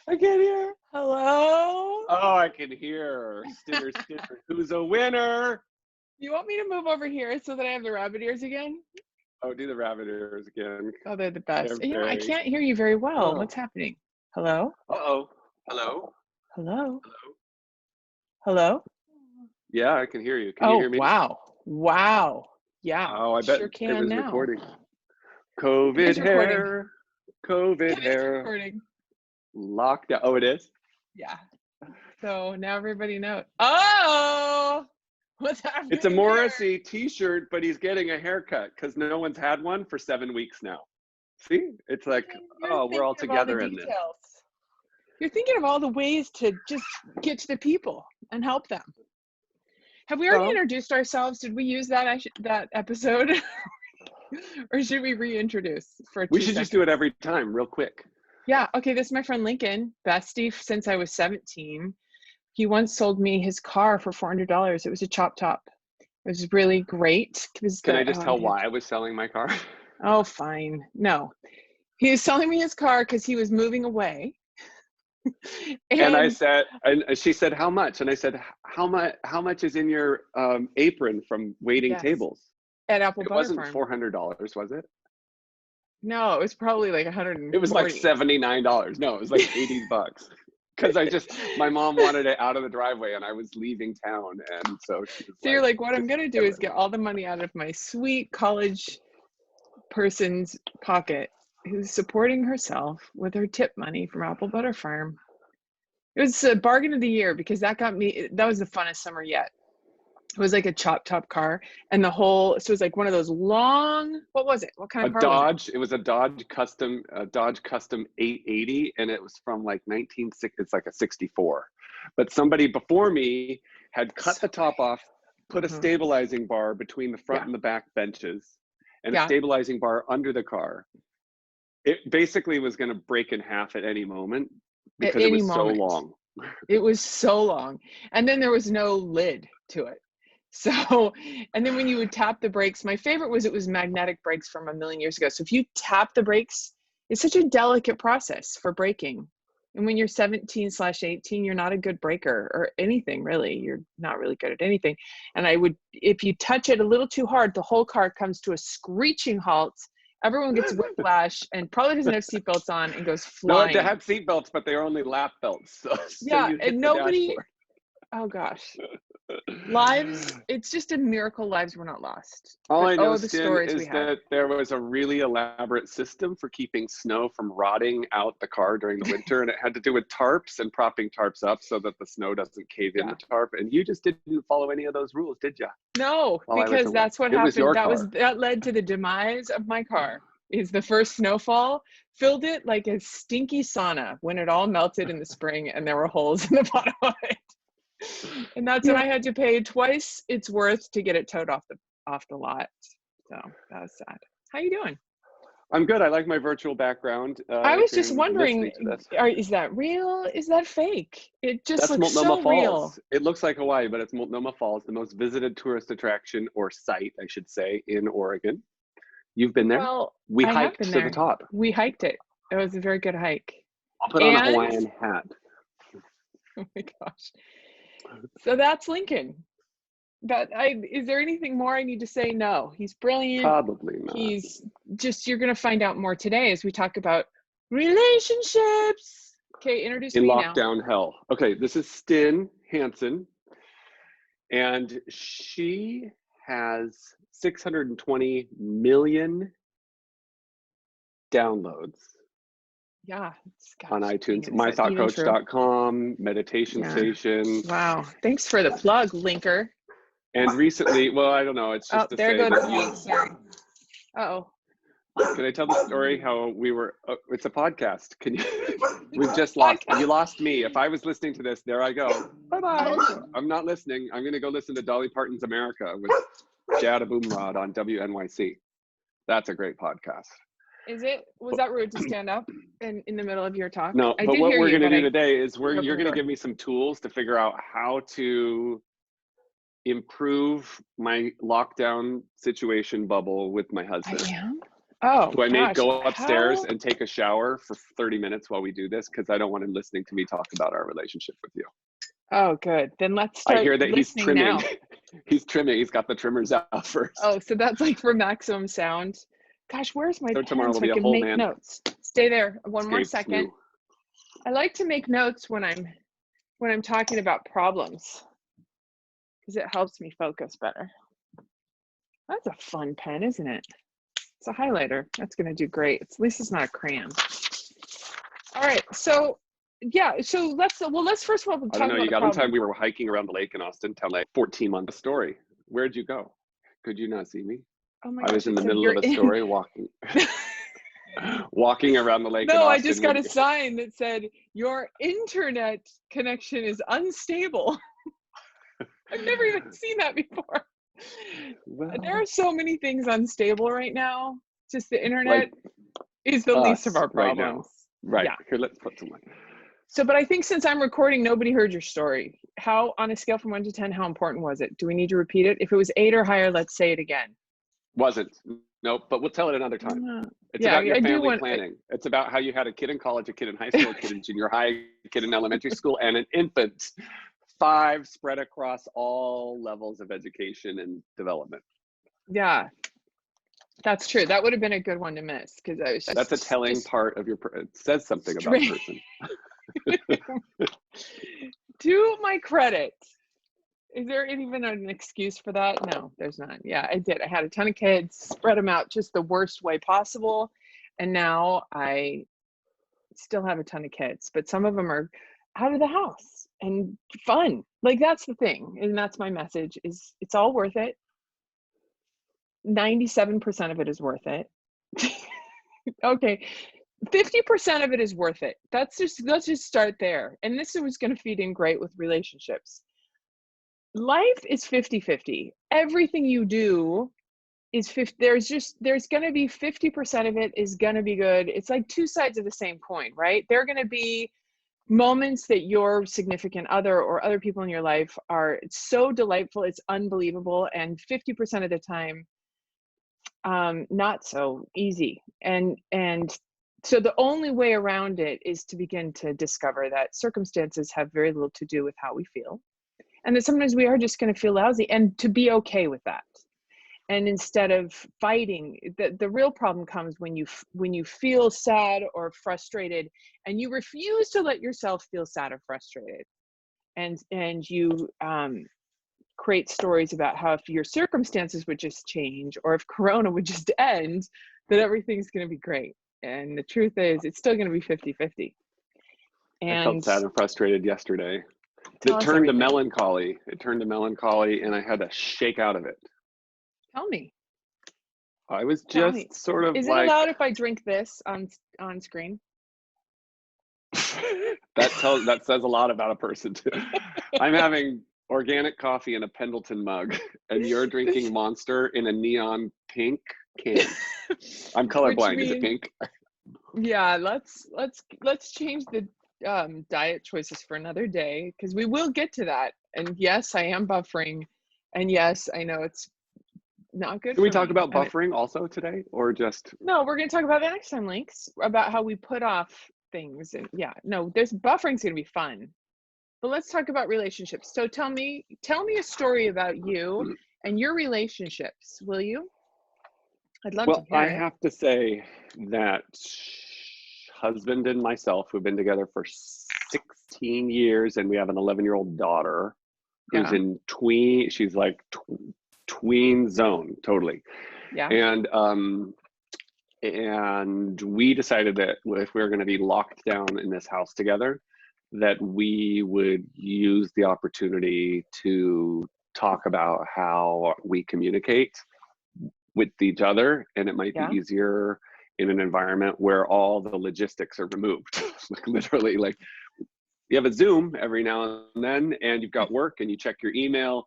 I can't hear. Hello? Oh, I can hear. Stinner, who's a winner? You want me to move over here so that I have the rabbit ears again? Oh, do the rabbit ears again. Oh, they're the best. They're I very... can't hear you very well. Oh. What's happening? Hello? Uh-oh. Hello? Hello? Hello? Hello? Yeah, I can hear you. Can you hear me? Wow. Wow. Yeah. Oh, I bet Sure it can was now. recording. It COVID is recording. hair. COVID It is hair. recording. Lockdown. Oh, it is? Yeah. So now everybody knows. Oh! What's happening? It's a Morrissey t-shirt, but he's getting a haircut because no one's had one for 7 weeks now. See? It's like, oh, we're all together in this. You're thinking of all the ways to just get to the people and help them. Have we already introduced ourselves? Did we use that episode? Or should we reintroduce for 2 We should seconds? just do it every time, real quick. Yeah. Okay. This is my friend Lincoln, bestie since I was 17. He once sold me his car for $400. It was a chop top. It was really great. Can I just tell why I was selling my car? Oh, fine. No. He was selling me his car because he was moving away. and I said, and she said, how much? And I said, how much is in your apron from waiting tables? At Apple It Butter wasn't Farm. $400, was it? No, it was probably like $140. It was like $79. No, it was like 80 bucks. Because my mom wanted it out of the driveway and I was leaving town. And so she was you're like, what I'm going to do is get all the money out of my sweet college person's pocket who's supporting herself with her tip money from Apple Butter Farm. It was a bargain of the year because that was the funnest summer yet. It was like a chop top car and so it was like one of those long, what was it? What kind of car was it? It was a Dodge Custom 880 and it was from like 1960, it's like a 64. But somebody before me had cut the top off, put a stabilizing bar between the front and the back benches and a stabilizing bar under the car. It basically was going to break in half at any moment because it was so long. It was so long. And then there was no lid to it. So, and then when you would tap the brakes, my favorite was it was magnetic brakes from a million years ago. So if you tap the brakes, it's such a delicate process for braking. And when you're 17/18, you're not a good braker or anything really. You're not really good at anything. And if you touch it a little too hard, the whole car comes to a screeching halt. Everyone gets whiplash and probably doesn't have seatbelts on and goes flying. No, they had seatbelts, but they're only lap belts. So yeah, and nobody. Oh gosh. Lives, it's just a miracle lives were not lost. All I know, Stin, is that there was a really elaborate system for keeping snow from rotting out the car during the winter, and it had to do with tarps and propping tarps up so that the snow doesn't cave in the tarp. And you just didn't follow any of those rules, did you? No, because that's what happened. That led to the demise of my car. Is the first snowfall filled it like a stinky sauna when it all melted in the spring and there were holes in the bottom of it. And that's when I had to pay twice its worth to get it towed off the lot. So that was sad. How you doing? I'm good. I like my virtual background. I was just wondering, is that real? Is that fake? It just looks so real. It looks like Hawaii, but it's Multnomah Falls, the most visited tourist attraction or site, I should say, in Oregon. You've been there? Well, we hiked to the top. We hiked it. It was a very good hike. I'll put on a Hawaiian hat. Oh my gosh. So that's Lincoln. Is there anything more I need to say? No, he's brilliant. Probably not. He's just, you're going to find out more today as we talk about relationships. Okay, introduce me now. In lockdown hell. Okay, this is Stin Hansen, and she has 620 million downloads. Yeah, on iTunes, mythoughtcoach.com, meditation station. Wow, thanks for the plug, Linker. And recently, well, I don't know, it's just to there say goes me. Sorry. Uh-oh. Can I tell the story how we were, it's a podcast. Can you, we've just lost, you lost me. If I was listening to this, there I go. Bye-bye. I'm not listening. I'm going to go listen to Dolly Parton's America with Jada Boomrod on WNYC. That's a great podcast. Is it? Was that rude to stand up in the middle of your talk? No, but what we're going to do today is you're going to give me some tools to figure out how to improve my lockdown situation bubble with my husband. I am? Oh Do I may gosh, go upstairs how? and take a shower for 30 minutes while we do this? Because I don't want him listening to me talk about our relationship with you. Oh, good. Then let's I start hear that he's listening trimming. now. He's trimming. He's got the trimmers out Oh, first. so that's like for maximum sound. Gosh, where's my So pen tomorrow will so I be a can whole make man notes? Stay there. One more escapes second. you. I like to make notes when I'm talking about problems because it helps me focus better. That's a fun pen, isn't it? It's a highlighter. That's going to do great. At least it's not a crayon. All right. So yeah. So let's first of all I don't talk know. about You the got one time problem. we were hiking around the lake in Austin, tell like 14 months story. Where'd you go? Could you not see me? Oh my I gosh, was in it the said middle you're of a in. story walking, walking around the lake in No, I just Austin. got a sign that said your internet connection is unstable. I've never even seen that before. There Well, are so many things unstable right now. Just the internet like is the least of us our right now. problems. Right. Yeah. Here, let's put some. So, but I think since I'm recording, nobody heard your story. How, on a scale from 1 to 10, how important was it? Do we need to repeat it? If it was 8 or higher, let's say it again. Wasn't. Nope. But we'll tell it another time. It's Yeah, about your I do family want. planning. It's about how you had a kid in college, a kid in high school, a kid in junior high, a kid in elementary school, and an infant. 5 spread across all levels of education and development. Yeah, that's true. That would have been a good one to miss because I was just. That's a telling part of your. It says something about a person. To my credit, is there even an excuse for that? No, there's not. Yeah, I did. I had a ton of kids, spread them out just the worst way possible, and now I still have a ton of kids, but some of them are out of the house and fun. Like that's the thing, and that's my message: is it's all worth it. 97% of it is worth it. Okay, 50% of it is worth it. Let's just start there. And this is going to feed in great with relationships. Life is 50-50. Everything you do is 50. There's going to be 50% of it is going to be good. It's like two sides of the same coin, right? There are going to be moments that your significant other or other people in your life are so delightful, it's unbelievable, and 50% of the time not so easy. And so the only way around it is to begin to discover that circumstances have very little to do with how we feel, and that sometimes we are just going to feel lousy, and to be okay with that. And instead of fighting, the real problem comes when you feel sad or frustrated and you refuse to let yourself feel sad or frustrated, and you create stories about how if your circumstances would just change or if corona would just end, that everything's going to be great. And the truth is it's still going to be 50-50. I felt And sad and frustrated yesterday. tell It us turned to everything. melancholy. It turned to melancholy, and I had to shake out of it. Tell me. I was Tell me. just sort of Is it like, allowed if I drink this on screen? that says a lot about a person too. I'm having organic coffee in a Pendleton mug, and you're drinking Monster in a neon pink can. I'm colorblind. Is it pink? Yeah, let's change the diet choices for another day because we will get to that. And yes, I am buffering, and yes, I know it's not good Can we for talk me. about buffering also today, or just? No, we're going to talk about that next time, Links, about how we put off things. And yeah, no, there's buffering is going to be fun. But let's talk about relationships. So tell me a story about you and your relationships, will you? I'd love to Well, hear I it. have to say that husband and myself, who've been together for 16 years, and we have an 11-year-old daughter who's Yeah. in tween. She's like tween zone, totally. Yeah. And we decided that if we were going to be locked down in this house together, that we would use the opportunity to talk about how we communicate with each other, and it might be Yeah. easier in an environment where all the logistics are removed. Like literally, like you have a Zoom every now and then, and you've got work and you check your email,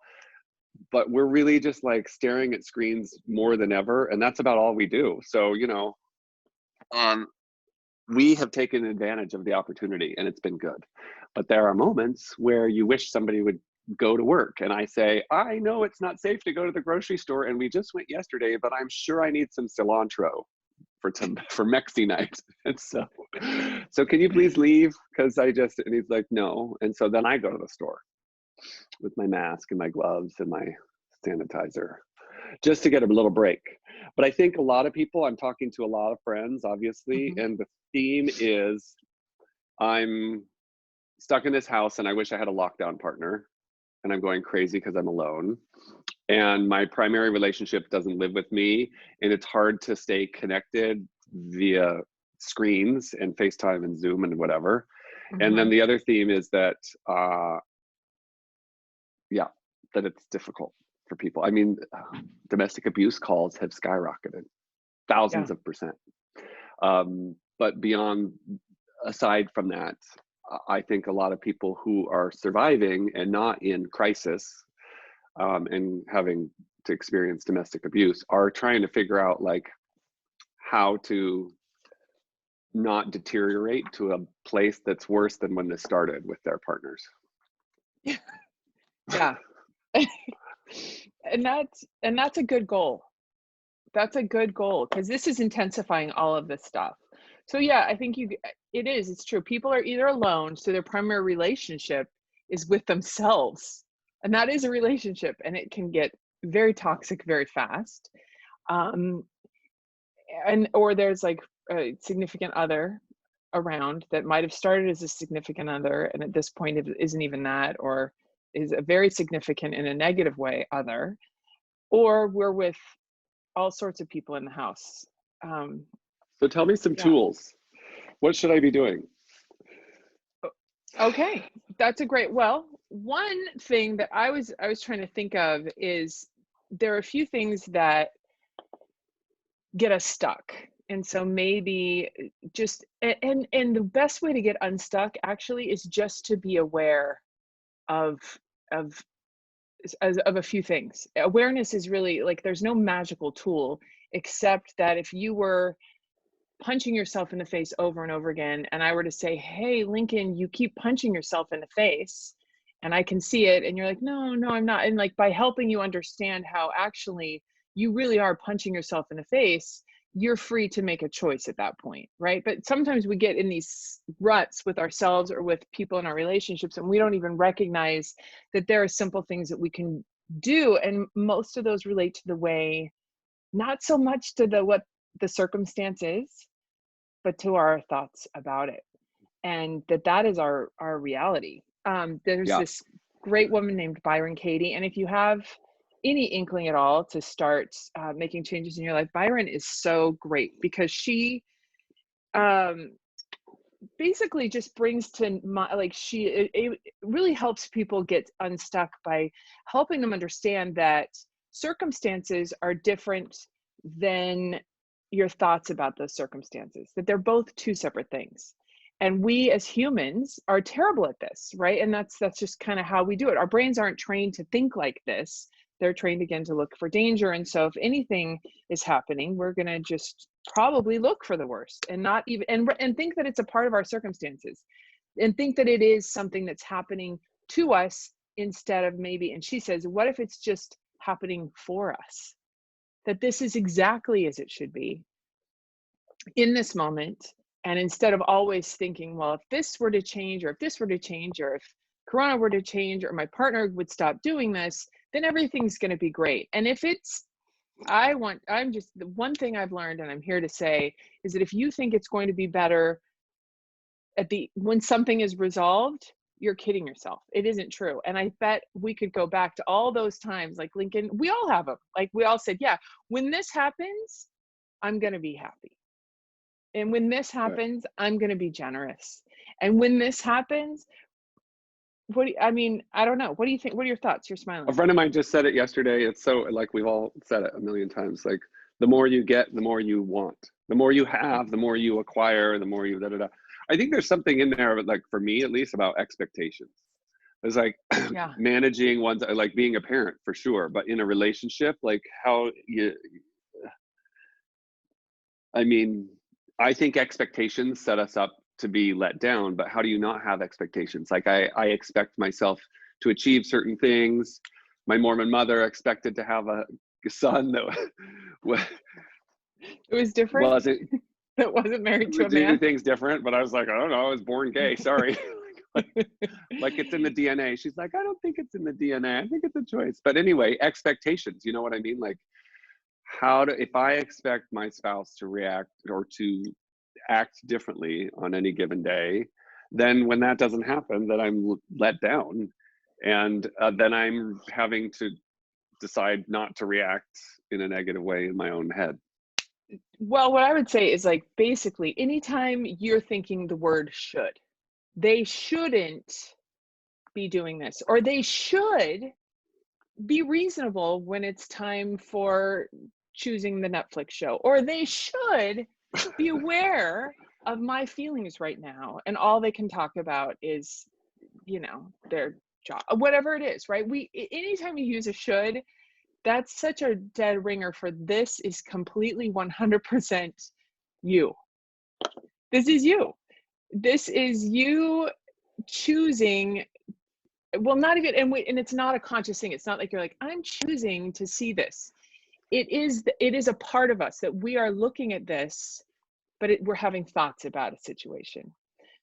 but we're really just like staring at screens more than ever, and that's about all we do. So we have taken advantage of the opportunity, and it's been good. But there are moments where you wish somebody would go to work, and I say, I know it's not safe to go to the grocery store, and we just went yesterday, but I'm sure I need some cilantro. for Mexi night. And so can you please leave? Because and he's like, no. And so then I go to the store with my mask and my gloves and my sanitizer just to get a little break. But I think a lot of people, I'm talking to a lot of friends, obviously, and the theme is I'm stuck in this house and I wish I had a lockdown partner, and I'm going crazy because I'm alone. And my primary relationship doesn't live with me, and it's hard to stay connected via screens and FaceTime and Zoom and whatever. And then the other theme is that, that it's difficult for people. I mean, domestic abuse calls have skyrocketed, thousands of percent. But aside from that, I think a lot of people who are surviving and not in crisis and having to experience domestic abuse are trying to figure out like how to not deteriorate to a place that's worse than when this started with their partners. Yeah. And that's a good goal. That's a good goal, because this is intensifying all of this stuff. So yeah, I think it's true. People are either alone, so their primary relationship is with themselves. And that is a relationship, and it can get very toxic very fast. Or there's like a significant other around that might have started as a significant other, and at this point it isn't even that, or is a very significant in a negative way other, or we're with all sorts of people in the house. So tell me some tools. What should I be doing? Okay, that's a great. Well, one thing that I was trying to think of is there are a few things that get us stuck. And so maybe just and the best way to get unstuck actually is just to be aware of a few things. Awareness is really like, there's no magical tool, except that if you were punching yourself in the face over and over again, and I were to say, hey, Lincoln, you keep punching yourself in the face, and I can see it, and you're like, no, I'm not. And like, by helping you understand how actually you really are punching yourself in the face, you're free to make a choice at that point, right? But sometimes we get in these ruts with ourselves or with people in our relationships, and we don't even recognize that there are simple things that we can do. And most of those relate to the way, not so much to what the circumstance is, but to our thoughts about it. And that is our reality. There's this great woman named Byron Katie. And if you have any inkling at all to start making changes in your life, Byron is so great, because she basically just brings to it really helps people get unstuck by helping them understand that circumstances are different than your thoughts about those circumstances, that they're both two separate things. And we as humans are terrible at this, right? And that's just kind of how we do it. Our brains aren't trained to think like this. They're trained again to look for danger. And so if anything is happening, we're going to just probably look for the worst and not even, and think that it's a part of our circumstances, and think that it is something that's happening to us, instead of maybe, and she says, what if it's just happening for us? That this is exactly as it should be in this moment. And instead of always thinking, well, if this were to change, or if this were to change, or if Corona were to change, or my partner would stop doing this, then everything's going to be great. And if it's, the one thing I've learned, and I'm here to say, is that if you think it's going to be better when something is resolved, you're kidding yourself. It isn't true. And I bet we could go back to all those times, like Lincoln, we all have them. Like we all said, yeah, when this happens, I'm going to be happy. And when this happens, I'm going to be generous. And when this happens, I don't know. What do you think? What are your thoughts? You're smiling. A friend of mine just said it yesterday. It's so, like, we've all said it a million times. Like, the more you get, the more you want. The more you have, the more you acquire, the more you da-da-da. I think there's something in there, like for me at least, about expectations. It's like managing one's, like being a parent for sure, but in a relationship, like I think expectations set us up to be let down, but how do you not have expectations? Like I expect myself to achieve certain things. My Mormon mother expected to have a son that It was different. Was it? That wasn't married to We a do man. things different, but I was like, I don't know, I was born gay. Sorry. Like it's in the DNA. She's like, I don't think it's in the DNA. I think it's a choice. But anyway, expectations. You know what I mean? Like, if I expect my spouse to react or to act differently on any given day, then when that doesn't happen, then I'm let down, and then I'm having to decide not to react in a negative way in my own head. Well, what I would say is like basically anytime you're thinking the word should, they shouldn't be doing this, or they should be reasonable when it's time for choosing the Netflix show, or they should be aware of my feelings right now. And all they can talk about is, their job, whatever it is, right? Anytime you use a should, that's such a dead ringer for this is completely 100% you. This is you. This is you choosing, well, not even, and it's not a conscious thing. It's not like you're like, I'm choosing to see this. It is a part of us that we are looking at this, but we're having thoughts about a situation.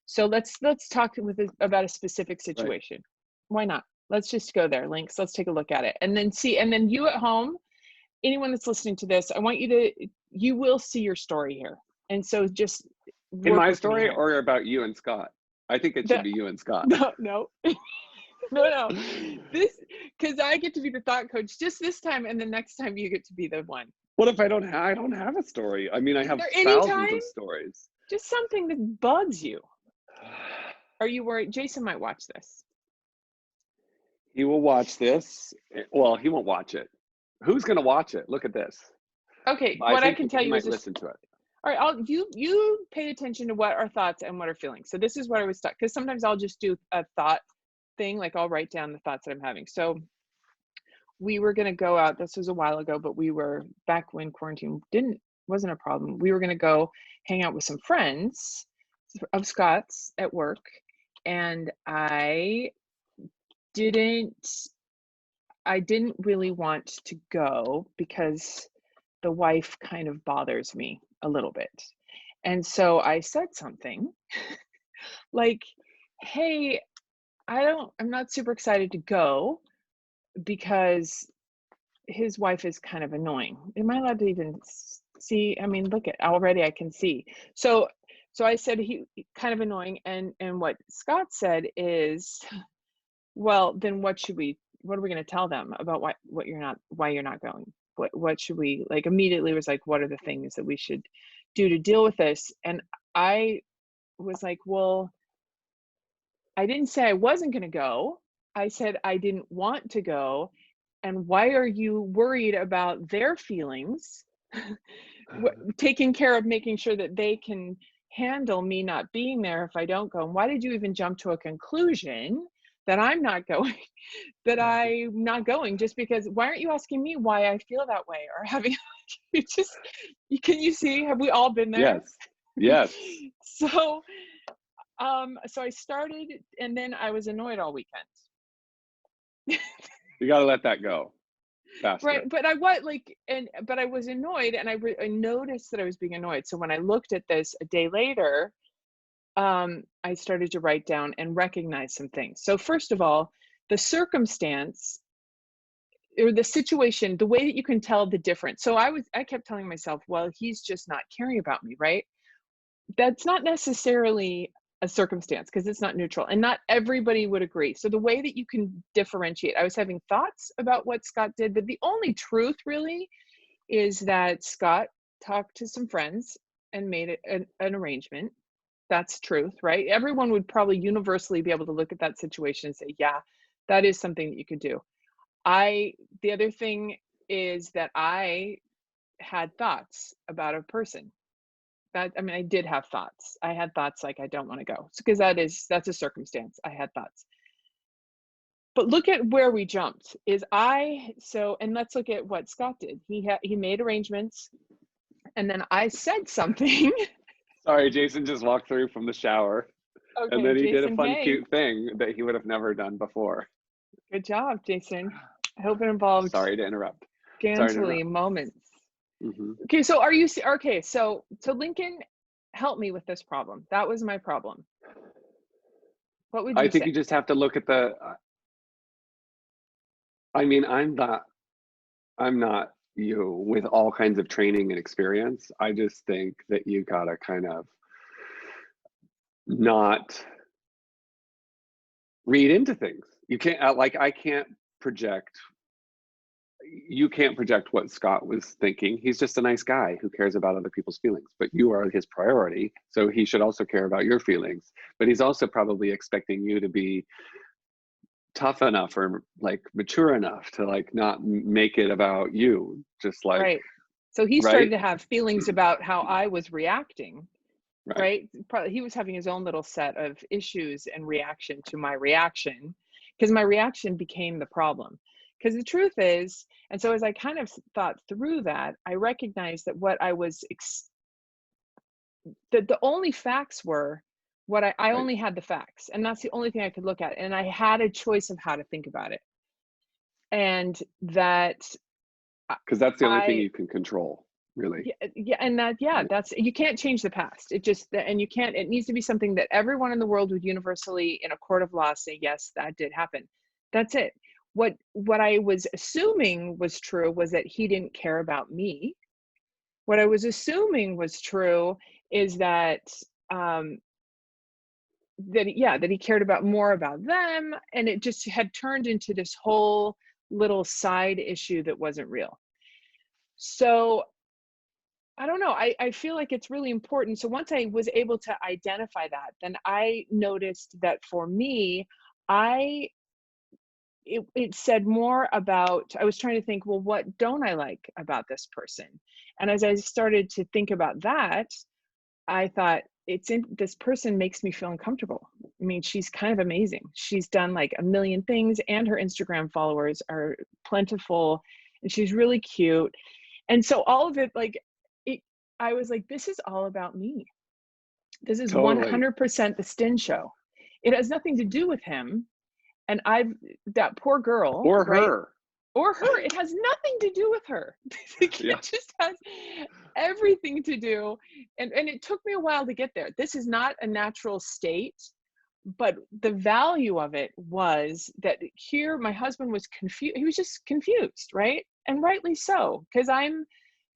So let's talk about a specific situation. Right. Why not? Let's just go there, Links. Let's take a look at it and then see. And then you at home, anyone that's listening to this, I want you will see your story here. And so just in my story or about you and Scott. I think it should be you and Scott. No. No. This, because I get to be the thought coach just this time, and the next time you get to be the one. What if I don't have a story? I mean, I have thousands of stories. Just something that bugs you. Are you worried? Jason might watch this. He will watch this. Well, he won't watch it. Who's going to watch it? Look at this. Okay, what I can tell you is listen to it. All right, you pay attention to what are thoughts and what are feelings. So this is what I was stuck, because sometimes I'll just do a thought thing, like I'll write down the thoughts that I'm having. So we were going to go out. This was a while ago, but we were back when quarantine wasn't a problem. We were going to go hang out with some friends of Scott's at work, and I didn't really want to go because the wife kind of bothers me a little bit. And so I said something like, hey, I'm not super excited to go because his wife is kind of annoying. Am I allowed to even see? I mean, look at already I can see. So I said he kind of annoying, and what Scott said is, well, then what are we going to tell them about why you're not going? What should we, like, immediately was like, what are the things that we should do to deal with this? And I was like, well, I didn't say I wasn't going to go. I said I didn't want to go. And why are you worried about their feelings? Taking care of making sure that they can handle me not being there if I don't go. And why did you even jump to a conclusion that I'm not going, just because? Why aren't you asking me why I feel that way, or having can you see, have we all been there? Yes. So I started, and then I was annoyed all weekend. You got to let that go faster. Right, but I was annoyed, and I noticed that I was being annoyed. So when I looked at this a day later, I started to write down and recognize some things. So first of all, the circumstance or the situation, the way that you can tell the difference. So I kept telling myself, well, he's just not caring about me, right? That's not necessarily a circumstance, because it's not neutral, and not everybody would agree. So the way that you can differentiate, I was having thoughts about what Scott did, but the only truth really is that Scott talked to some friends and made an arrangement. That's truth, right? Everyone would probably universally be able to look at that situation and say, yeah, that is something that you could do. The other thing is that I had thoughts about a person. I did have thoughts. I had thoughts like, I don't want to go, because that's a circumstance. I had thoughts. But look at where we jumped. And let's look at what Scott did. He made arrangements, and then I said something. Sorry, Jason just walked through from the shower. Okay, and then he did a fun, cute thing that he would have never done before. Good job, Jason. I hope it involved. Sorry to interrupt. Scantily moments. Hmm. Okay, so are you okay, so Lincoln, help me with this problem. That was my problem. What would I you think say? you just have to look at the, I mean, I'm not you with all kinds of training and experience. I just think that you gotta kind of not read into things. You can't, like, I can't project, you can't project what Scott was thinking. He's just a nice guy who cares about other people's feelings, but you are his priority. So he should also care about your feelings. But he's also probably expecting you to be tough enough or like mature enough to like not make it about you. Just like, Right. So he started right? to have feelings about how I was reacting, Right. right? Probably he was having his own little set of issues and reaction to my reaction, because my reaction became the problem. Because the truth is, and so as I kind of thought through that, I recognized that what I was, that the only facts were what I Right. only had the facts, and that's the only thing I could look at. And I had a choice of how to think about it. And that Because that's the only thing I, you can control, really. yeah, yeah, and that, yeah, Right. that's, you can't change the past. It just, and you can't, it needs to be something that everyone in the world would universally in a court of law say, yes, that did happen. That's it. What I was assuming was true was that he didn't care about me. What I was assuming was true is that, um, that he cared about more about them, and it just had turned into this whole little side issue that wasn't real. So I don't know. I feel like it's really important. So once I was able to identify that, then I noticed that for me, I it said more about, I was trying to think, well, what don't I like about this person? And as I started to think about that, I thought, it's in, this person makes me feel uncomfortable. I mean, she's kind of amazing. She's done like a million things, and her Instagram followers are plentiful, and she's really cute. And so all of it, like, it, I was like, this is all about me. This is Totally. 100% the Stin show. It has nothing to do with him. And I've, that poor girl, Or right? her. Or her. It has nothing to do with her. Yeah. It just has everything to do. And it took me a while to get there. This is not a natural state, but the value of it was that here my husband was confused. He was just confused, right? And rightly so, because I'm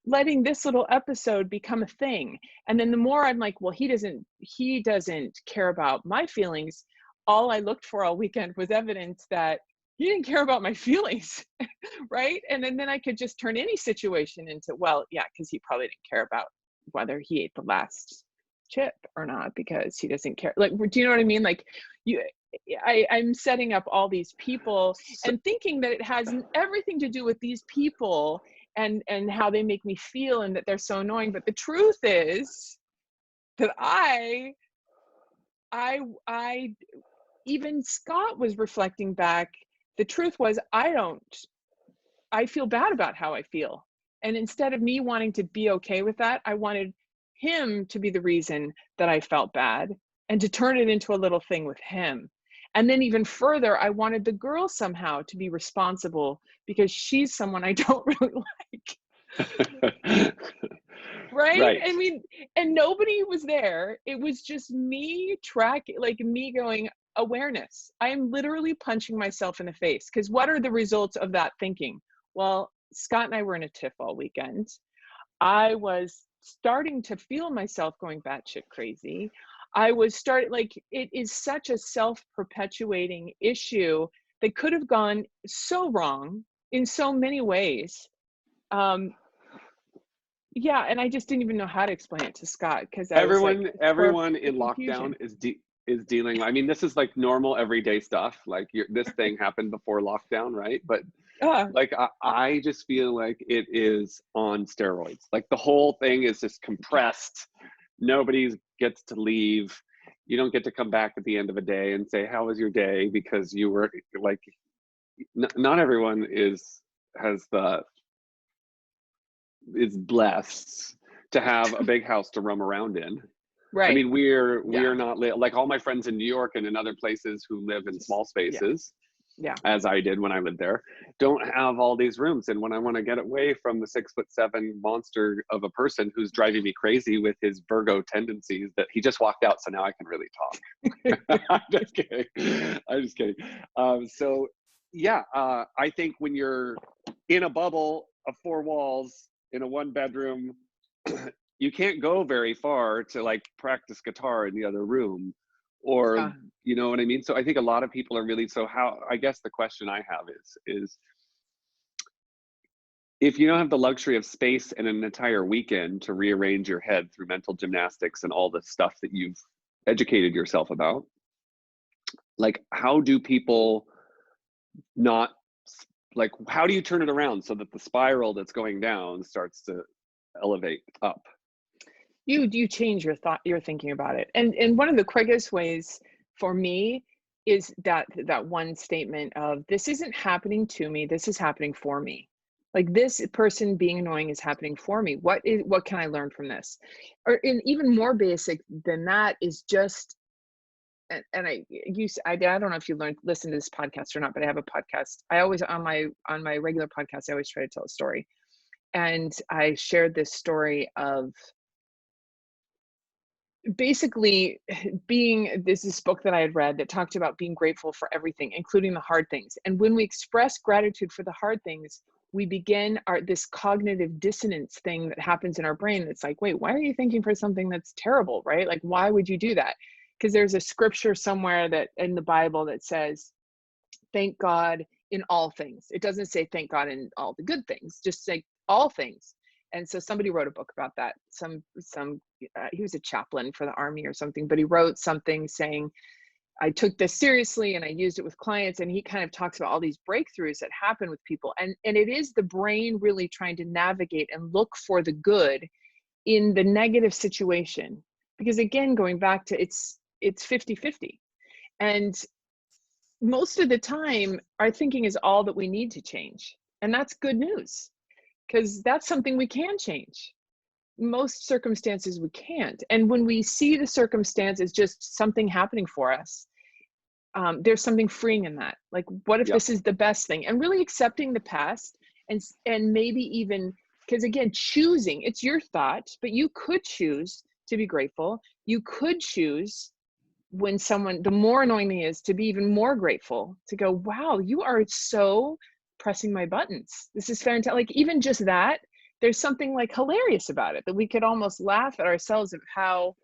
letting this little episode become a thing. And then the more I'm like, well, he doesn't care about my feelings. All I looked for all weekend was evidence that he didn't care about my feelings. Right. And then I could just turn any situation into, well, yeah, because he probably didn't care about whether he ate the last chip or not, because he doesn't care. Like, do you know what I mean? Like, you, I'm setting up all these people So, and thinking that it has everything to do with these people and how they make me feel and that they're so annoying. But the truth is that I even Scott was reflecting back. The truth was, I feel bad about how I feel. And instead of me wanting to be okay with that, I wanted him to be the reason that I felt bad, and to turn it into a little thing with him. And then even further, I wanted the girl somehow to be responsible because she's someone I don't really like. Right? right. I mean, and nobody was there. It was just me tracking, like me going, awareness. I am literally punching myself in the face, because what are the results of that thinking? Well, Scott and I were in a tiff all weekend. I was starting to feel myself going batshit crazy. I was starting, like, it is such a self-perpetuating issue that could have gone so wrong in so many ways. Um, yeah, and I just didn't even know how to explain it to Scott, because I was like, it's for Everyone the in lockdown confusion. is dealing. I mean, this is like normal everyday stuff. Like this thing happened before lockdown, right? But Ah, like I just feel like it is on steroids. Like the whole thing is just compressed. Nobody gets to leave. You don't get to come back at the end of a day and say, how was your day? Because you were like, not everyone has the is blessed to have a big house to roam around in. I right. mean, we're Yeah. not like all my friends in New York and in other places who live in Just, small yeah. spaces. Yeah. as I did when I lived there, don't have all these rooms. And when I want to get away from the 6'7" monster of a person who's driving me crazy with his Virgo tendencies, that he just walked out, so now I can really talk. I'm just kidding. I'm just kidding. So yeah, I think when you're in a bubble of 4 walls in a 1-bedroom, you can't go very far to like practice guitar in the other room, or Yeah. you know what I mean? So I think a lot of people are really, so how, I guess the question I have is if you don't have the luxury of space and an entire weekend to rearrange your head through mental gymnastics and all the stuff that you've educated yourself about, like how do people not, like how do you turn it around so that the spiral that's going down starts to elevate up? You change your thinking about it. And one of the quickest ways for me is that one statement of, this isn't happening to me, this is happening for me. Like, this person being annoying is happening for me. What can I learn from this? Or, and even more basic than that is just, and I don't know if you listen to this podcast or not, but I have a podcast. I always, on my regular podcast, I always try to tell a story. And I shared this story of basically this book that I had read that talked about being grateful for everything, including the hard things. And when we express gratitude for the hard things, we begin this cognitive dissonance thing that happens in our brain. That's like, wait, why are you thinking for something that's terrible, right? Like, why would you do that? Because there's a scripture somewhere that in the Bible that says, thank God in all things. It doesn't say thank God in all the good things, just say all things. And so somebody wrote a book about that. He was a chaplain for the army or something, but he wrote something saying, I took this seriously and I used it with clients. And he kind of talks about all these breakthroughs that happen with people. And it is the brain really trying to navigate and look for the good in the negative situation. Because again, going back to it's 50-50. And most of the time, our thinking is all that we need to change. And that's good news, because that's something we can change. Most circumstances we can't. And when we see the circumstance as just something happening for us, there's something freeing in that. Like, what if this is the best thing? And really accepting the past, and maybe even, because again, choosing, it's your thought, but you could choose to be grateful. You could choose, when someone, the more annoying me is, to be even more grateful, to go, wow, you are so pressing my buttons. This is fantastic. Like, even just that, there's something like hilarious about it, that we could almost laugh at ourselves of how,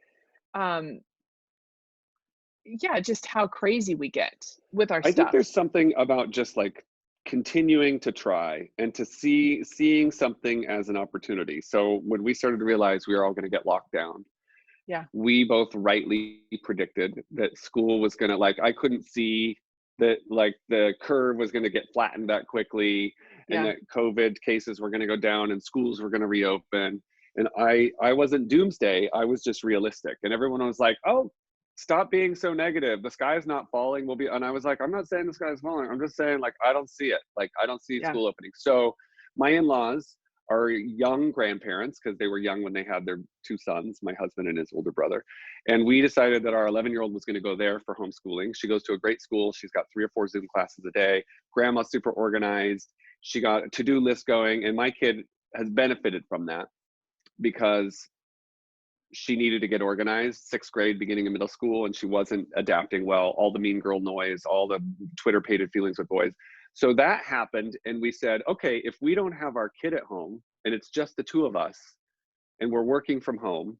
just how crazy we get with our I think stuff. there's something about just like continuing to try and to seeing something as an opportunity. So when we started to realize we were all going to get locked down, Yeah. we both rightly predicted that school was going to, like, I couldn't see that like the curve was going to get flattened that quickly, and Yeah. that COVID cases were going to go down and schools were going to reopen. And I wasn't doomsday, I was just realistic. And everyone was like, oh, stop being so negative, the sky's not falling, we'll be, and I was like, I'm not saying the sky's falling, I'm just saying, like, I don't see it, like I don't see Yeah. school opening. So my in-laws are young grandparents, because they were young when they had their 2 sons, my husband and his older brother. And we decided that our 11-year-old was going to go there for homeschooling. She goes to a great school. She's got 3 or 4 Zoom classes a day. Grandma's super organized. She got a to-do list going. And my kid has benefited from that, because she needed to get organized, 6th grade, beginning of middle school, and she wasn't adapting well. All the mean girl noise, all the Twitter-pated feelings with boys. So that happened, and we said, okay, if we don't have our kid at home and it's just the 2 of us and we're working from home,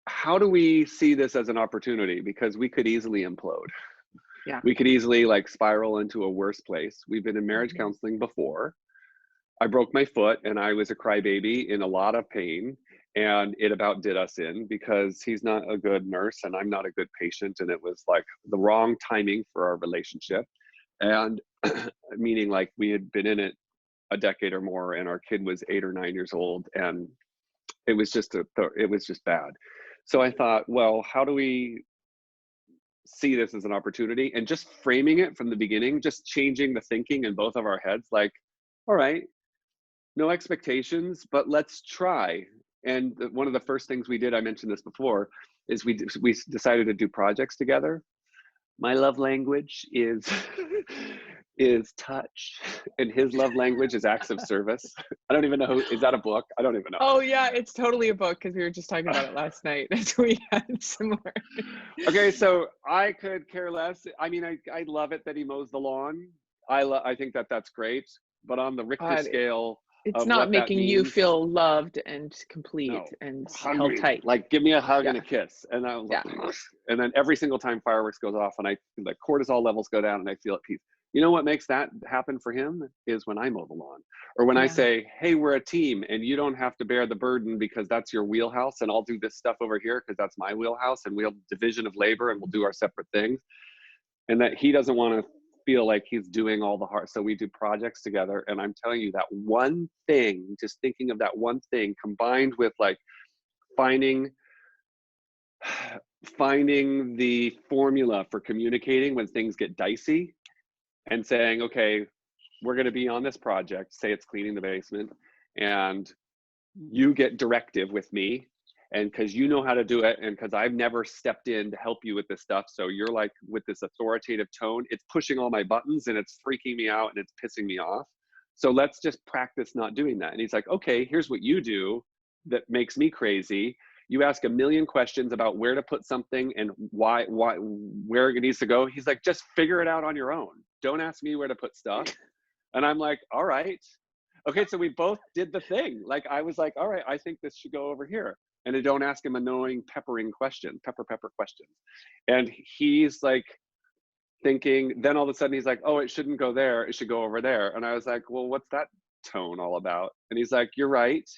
how do we see this as an opportunity? Because we could easily implode. Yeah. We could easily like spiral into a worse place. We've been in marriage counseling before. I broke my foot and I was a crybaby in a lot of pain, and it about did us in, because he's not a good nurse and I'm not a good patient, and it was like the wrong timing for our relationship. And meaning, like, we had been in it a decade or more, and our kid was 8 or 9 years old, and it was just bad. So I thought, well, how do we see this as an opportunity? And just framing it from the beginning, just changing the thinking in both of our heads, like, all right, no expectations, but let's try. And one of the first things we did, I mentioned this before, is we decided to do projects together. My love language is is touch, and his love language is acts of service. I don't even know is that a book? I don't even know. Oh yeah, it's totally a book because we were just talking about it last night. So we had similar. Okay, so I could care less. I mean, I love it that he mows the lawn. I think that that's great, but on the Richter But scale it's of not what that making you means, feel loved and complete no, and hug held me, tight. like give me a hug and Yeah, a kiss, and I was yeah, like, and then every single time fireworks goes off, and I like cortisol levels go down, and I feel at peace. You know what makes that happen for him is when I mow the lawn, or when I yeah, say, "Hey, we're a team, and you don't have to bear the burden because that's your wheelhouse, and I'll do this stuff over here because that's my wheelhouse, and we'll division of labor, and we'll do our separate things." And that he doesn't want to feel like he's doing all the hard. So we do projects together, and I'm telling you that one thing, just thinking of that one thing combined with like finding finding the formula for communicating when things get dicey, and saying, okay, we're going to be on this project, say it's cleaning the basement, and you get directive with me, and because you know how to do it, and because I've never stepped in to help you with this stuff, so you're like with this authoritative tone, it's pushing all my buttons and it's freaking me out and it's pissing me off, so let's just practice not doing that. And he's like, okay, here's what you do that makes me crazy. You ask a million questions about where to put something and why where it needs to go. He's like, just figure it out on your own, don't ask me where to put stuff. And I'm like, all right. Okay, so we both did the thing. Like I was like, all right, I think this should go over here. And I don't ask him annoying pepper questions. And he's like thinking, then all of a sudden he's like, oh, it shouldn't go there, it should go over there. And I was like, well, what's that tone all about? And he's like, you're right.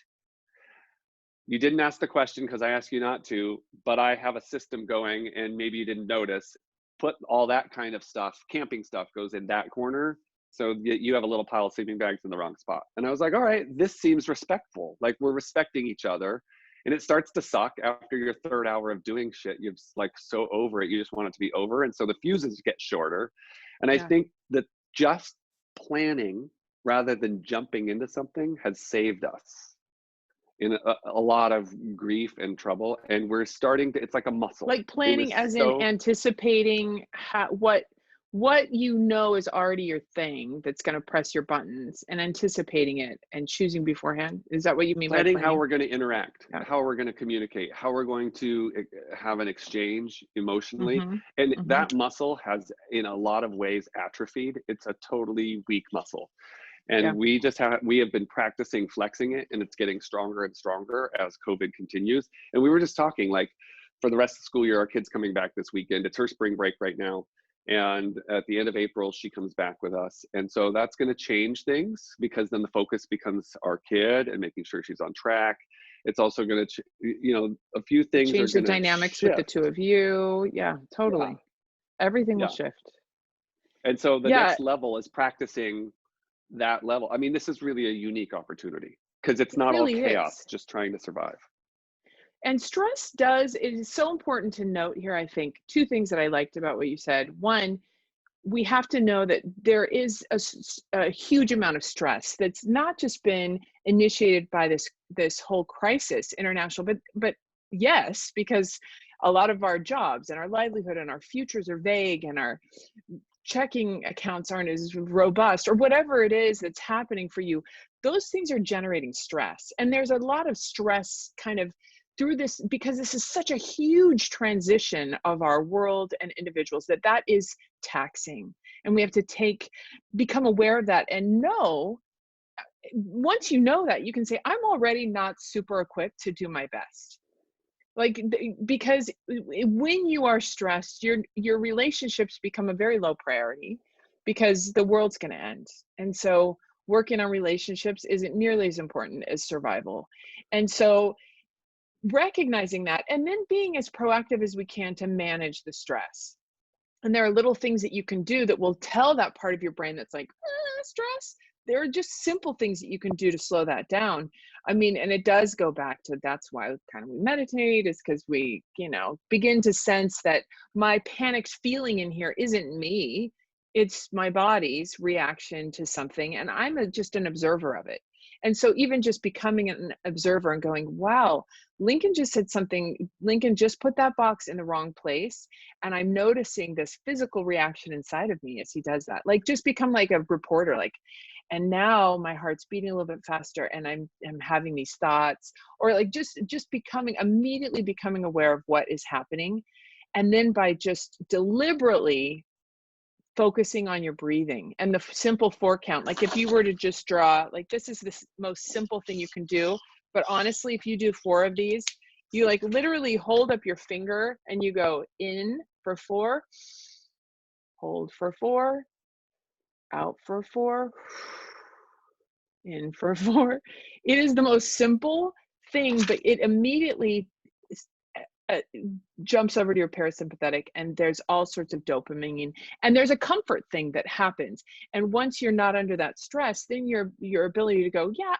You didn't ask the question because I asked you not to, but I have a system going and maybe you didn't notice. Put all that kind of stuff, camping stuff goes in that corner. So you have a little pile of sleeping bags in the wrong spot. And I was like, all right, this seems respectful. Like we're respecting each other. And it starts to suck after your third hour of doing shit. You're just like so over it. You just want it to be over. And so the fuses get shorter. And I yeah. think that just planning rather than jumping into something has saved us in a lot of grief and trouble. And we're starting to, it's like a muscle. Like It was planning as in so, anticipating what you know is already your thing that's going to press your buttons and anticipating it and choosing beforehand. Is that what you mean by planning how planning? we're going to interact, Yeah. how we're going to communicate, how we're going to have an exchange emotionally. Mm-hmm. And Mm-hmm. that muscle has, in a lot of ways, atrophied. It's a totally weak muscle. And Yeah. we have been practicing flexing it, and it's getting stronger and stronger as COVID continues. And we were just talking, like, for the rest of the school year, our kid's coming back this weekend. It's her spring break right now. And at the end of April, she comes back with us. And so that's going to change things, because then the focus becomes our kid and making sure she's on track. It's also going to, a few things are Change the going to dynamics with the shift. two of you. Yeah, Yeah. totally. Everything will Yeah. shift. And so the Yeah, next level is practicing that level. I mean, this is really a unique opportunity because it's it not all really chaos is. just trying to survive. And stress does, it is so important to note here, I think, two things that I liked about what you said. One, we have to know that there is a huge amount of stress that's not just been initiated by this whole crisis, international, but yes, because a lot of our jobs and our livelihood and our futures are vague, and our checking accounts aren't as robust, or whatever it is that's happening for you. Those things are generating stress, and there's a lot of stress kind of through this, because this is such a huge transition of our world and individuals, that is taxing. And we have to become aware of that, and know, once you know that, you can say, I'm already not super equipped to do my best. Like, because when you are stressed, your relationships become a very low priority, because the world's going to end. And so working on relationships isn't nearly as important as survival. And so recognizing that, and then being as proactive as we can to manage the stress. And there are little things that you can do that will tell that part of your brain that's like, stress. There are just simple things that you can do to slow that down. I mean, and it does go back to, that's why kind of we meditate, is because we, begin to sense that my panicked feeling in here isn't me. It's my body's reaction to something, and I'm just an observer of it. And so even just becoming an observer and going, wow, Lincoln just said something, Lincoln just put that box in the wrong place. And I'm noticing this physical reaction inside of me as he does that. Like just become like a reporter, like, and now my heart's beating a little bit faster and I'm having these thoughts, or like just immediately becoming aware of what is happening. And then by just deliberately focusing on your breathing and the simple 4 count, like if you were to just draw, like this is the most simple thing you can do, but honestly, if you do 4 of these, you like literally hold up your finger and you go in for 4, hold for 4, out for 4, in for 4. It is the most simple thing, but it immediately uh, jumps over to your parasympathetic, and there's all sorts of dopamine, and there's a comfort thing that happens. And once you're not under that stress, then your ability to go, yeah,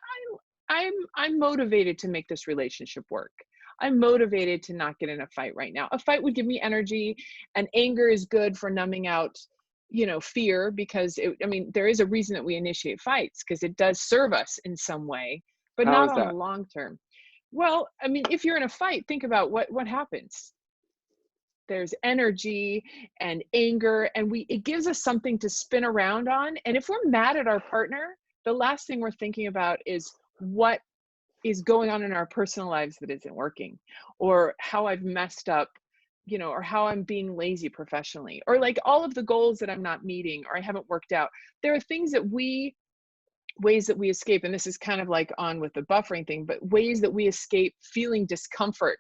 I'm motivated to make this relationship work. I'm motivated to not get in a fight right now. A fight would give me energy, and anger is good for numbing out, fear, because there is a reason that we initiate fights, because it does serve us in some way, but How not is on the that? long term. Well, if you're in a fight, think about what happens. There's energy and anger, and it gives us something to spin around on. And if we're mad at our partner, the last thing we're thinking about is what is going on in our personal lives that isn't working, or how I've messed up, or how I'm being lazy professionally, or like all of the goals that I'm not meeting, or I haven't worked out. There are things ways that we escape, and this is kind of like on with the buffering thing, but ways that we escape feeling discomfort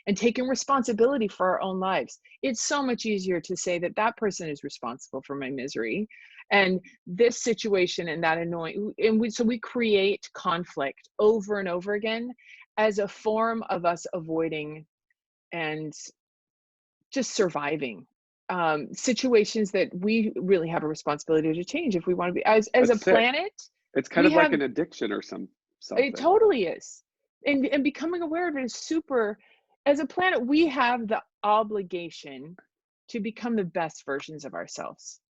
and taking responsibility for our own lives. It's so much easier to say that that person is responsible for my misery and this situation and that annoying, and so we create conflict over and over again as a form of us avoiding and just surviving situations that we really have a responsibility to change if we want to be as a That's sick. planet. It's kind We of like have, an addiction or it something. totally is. And becoming aware of it is super, as a planet, we have the obligation to become the best versions of ourselves.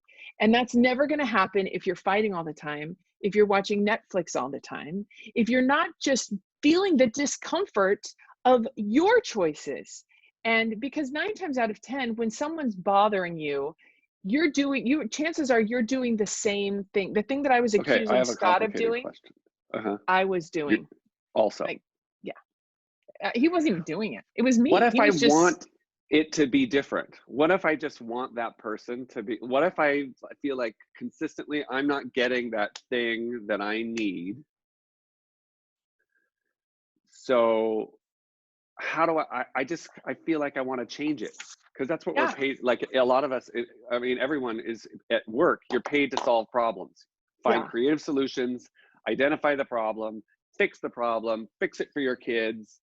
And that's never going to happen if you're fighting all the time, if you're watching Netflix all the time, if you're not just feeling the discomfort of your choices. And because 9 times out of 10, when someone's bothering you, chances are you're doing the same thing. The thing that I was Okay, I accusing have a Scott of complicated doing, question. Uh-huh. I was You doing. also. Like, yeah, he wasn't even doing it. It was What me. if He I was just, want it to be different? What if I just want that person to be, what if I feel like consistently I'm not getting that thing that I need? So how do I feel like I want to change it, because that's what we're yeah, paid. Like a lot of us, everyone is at work. You're paid to solve problems, find yeah, creative solutions, identify the problem, fix the problem, fix it for your kids.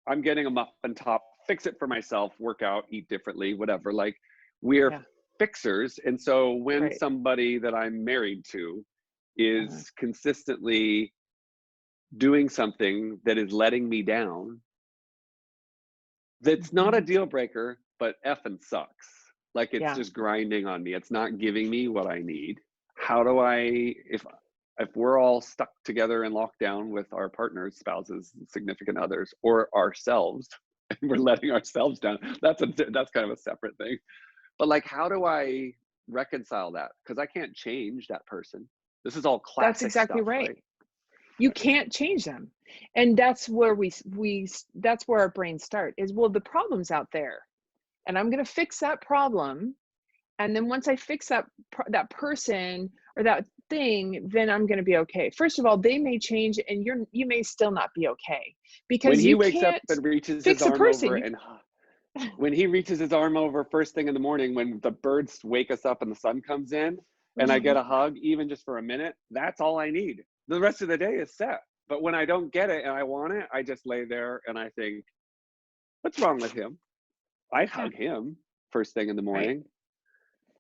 I'm getting a muffin top, fix it for myself, work out, eat differently, whatever. Like we're yeah, fixers. And so when right. somebody that I'm married to Uh-huh. is consistently doing something that is letting me down, that's not a Mhm. deal breaker, but effing sucks. Like it's Yeah. just grinding on me. It's not giving me what I need. How do I, if we're all stuck together in lockdown with our partners, spouses, significant others, or ourselves, and we're letting ourselves down, that's kind of a separate thing. But like, how do I reconcile that? Because I can't change that person. This is all That's classic exactly stuff, right. right? You can't change them. And that's where that's where our brains start is, well, the problem's out there and I'm going to fix that problem. And then once I fix that person or that thing, then I'm going to be okay. First of all, they may change and you may still not be okay, When because he you wakes up can't and reaches his fix a arm over person. and when he reaches his arm over first thing in the morning, when the birds wake us up and the sun comes in, and I get a hug, even just for a minute, that's all I need. The rest of the day is set. But when I don't get it and I want it, I just lay there and I think, what's wrong with him? I'd Yeah, hug him first thing in the right. morning.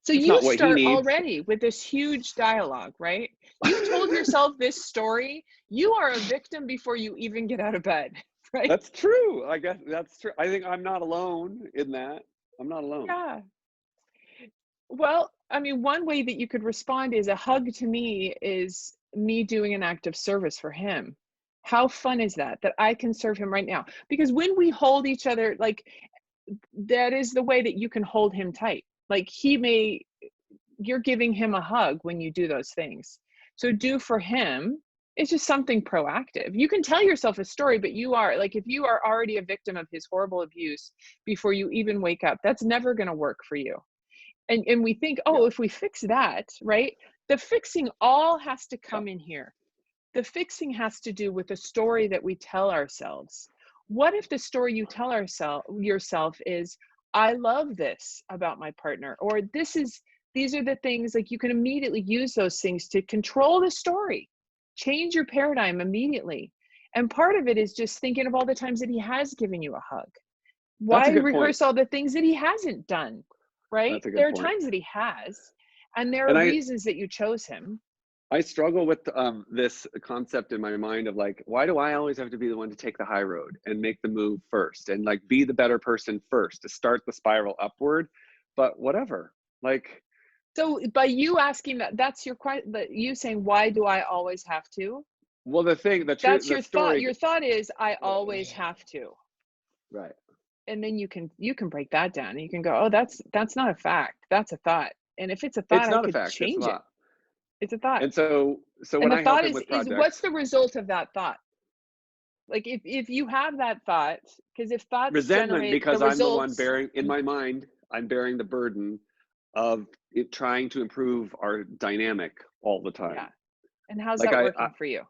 So It's you not what he start needs. already with this huge dialogue, right? You've told yourself this story. You are a victim before you even get out of bed, right? That's true. I guess that's true. I think I'm not alone in that. I'm not alone. Yeah. Well, one way that you could respond is, a hug to me is me doing an act of service for him. How fun is that? That I can serve him right now. Because when we hold each other, like, that is the way that you can hold him tight. Like, you're giving him a hug when you do those things. So do for him. It's just something proactive. You can tell yourself a story, but you are like, if you are already a victim of his horrible abuse before you even wake up, that's never going to work for you. And we think, Yeah. oh, if we fix that, right? The fixing all has to come in here. The fixing has to do with the story that we tell ourselves. What if the story you tell yourself is, I love this about my partner, or these are the things, like, you can immediately use those things to control the story, change your paradigm immediately. And part of it is just thinking of all the times that he has given you a hug. That's Why a good point. rehearse all the things that he hasn't done, right? That's a good There are point. times that he has, and there And are reasons that you chose him. I struggle with this concept in my mind of like, why do I always have to be the one to take the high road and make the move first and like be the better person first to start the spiral upward? But whatever, like. So by you asking that, that's your question, but you saying, why do I always have to? Well, the That's the your thought. story. Your thought is, I always have to. Right. And then you can break that down and you can go, oh, that's not a fact. That's a thought. And if it's a thought, It's I not a could fact. It's a change it. lot. It's a thought. And so And when the I help thought him with is what's projects, the result of that thought? Like, if you have that thought, because if thoughts resentment, generate the because I'm the one results. bearing in my mind, I'm bearing the burden of it trying to improve our dynamic all the time. Yeah. And how's Like that working for you?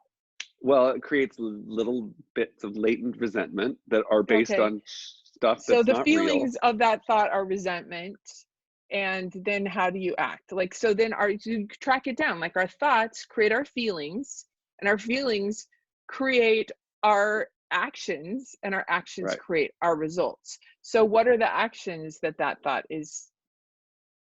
well, it creates little bits of latent resentment that are based Okay. on stuff So that's the not real. feelings of that thought are resentment. And then how do you act? Like, so then you track it down. Like, our thoughts create our feelings, and our feelings create our actions, and our actions Right. create our results. So what are the actions that thought is?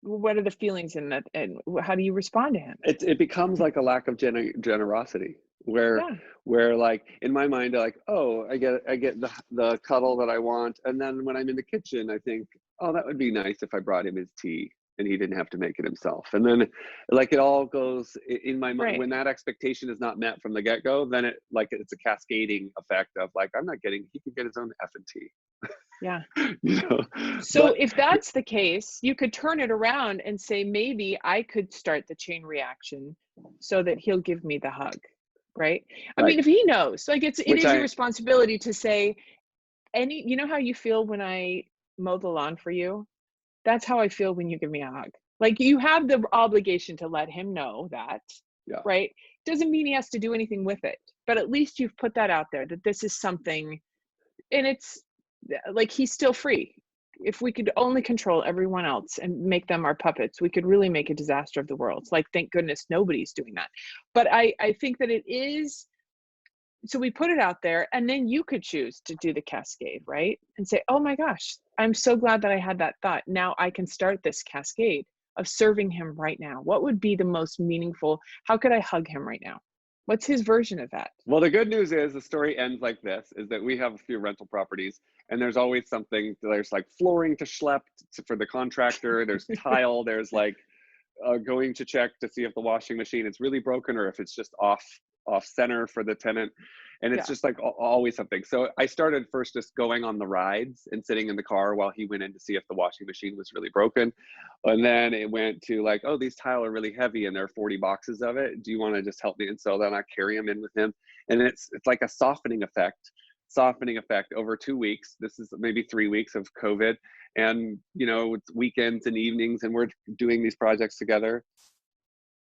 What are the feelings in that, and how do you respond to him? It becomes like a lack of generosity where Yeah. like in my mind, like, oh, I get the cuddle that I want, and then when I'm in the kitchen, I think, oh, that would be nice if I brought him his tea and he didn't have to make it himself. And then like it all goes in my mind. Right. When that expectation is not met from the get-go, then it's a cascading effect of like, I'm not getting, he can get his own effing tea. Yeah. You know. So if that's the case, you could turn it around and say, maybe I could start the chain reaction so that he'll give me the hug, right? I mean, Right. if he knows, like, it Which is your responsibility to say, you know how you feel when I mow the lawn for you? That's how I feel when you give me a hug. Like, you have the obligation to let him know that, yeah. right? Doesn't mean he has to do anything with it, but at least you've put that out there, that this is something, and it's like, he's still free. If we could only control everyone else and make them our puppets, we could really make a disaster of the world. Like, thank goodness nobody's doing that. But I think that it is, so we put it out there, and then you could choose to do the cascade, right? And say, oh my gosh, I'm so glad that I had that thought. Now I can start this cascade of serving him right now. What would be the most meaningful? How could I hug him right now? What's his version of that? Well, the good news is the story ends like this, is that we have a few rental properties and there's always something, there's like flooring to schlep for the contractor. There's tile, there's like going to check to see if the washing machine is really broken or if it's just off center for the tenant. And it's just like always something. So I started first just going on the rides and sitting in the car while he went in to see if the washing machine was really broken. And then it went to like, oh, these tile are really heavy and there are 40 boxes of it. Do you want to just help me? And so then I carry him in with him. And it's like a softening effect over 2 weeks. This is maybe 3 weeks of COVID. And, you know, it's weekends and evenings and we're doing these projects together.